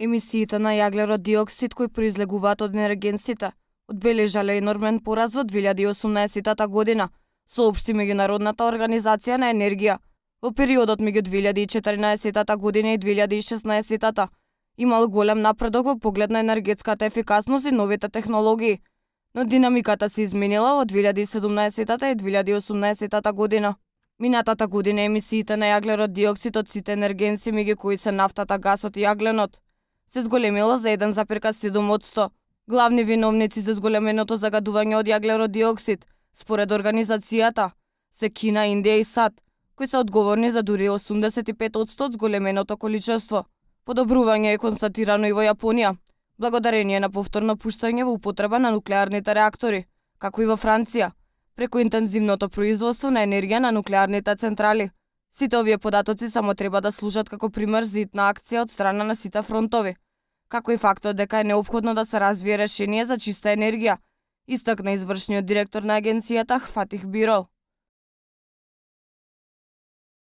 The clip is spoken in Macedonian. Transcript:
Емисиите на јаглерод диоксид кои произлегуваат од енергенсите одбележале енормен пораст во 2018 година, соопшти Меѓународната организација на енергија. Во периодот меѓу 2014 година и 2016 имал голем напредок во поглед на енергетската ефикасност и новите технологии, но динамиката се изменила во 2017 и 2018 година. Минатата година емисиите на јаглерод диоксид од сите енергенси, меѓу кои се нафтата, гасот и јагленот, се зголемила за 1,7%. Главни виновници за зголеменото загадување од јаглерод диоксид, според организацијата, се Кина, Индија и САД, кои се одговорни за дури 85% од зголеменото количество. Подобрување е констатирано и во Јапонија, благодарение на повторно пуштање во употреба на нуклеарните реактори, како и во Франција, преку интензивното производство на енергија на нуклеарните централи. Сите овие податоци само треба да служат како пример за итна акција од страна на сите фронтови, како и фактот дека е неопходно да се развие решение за чиста енергија, истакна извршниот директор на агенцијата Фатих Бирол.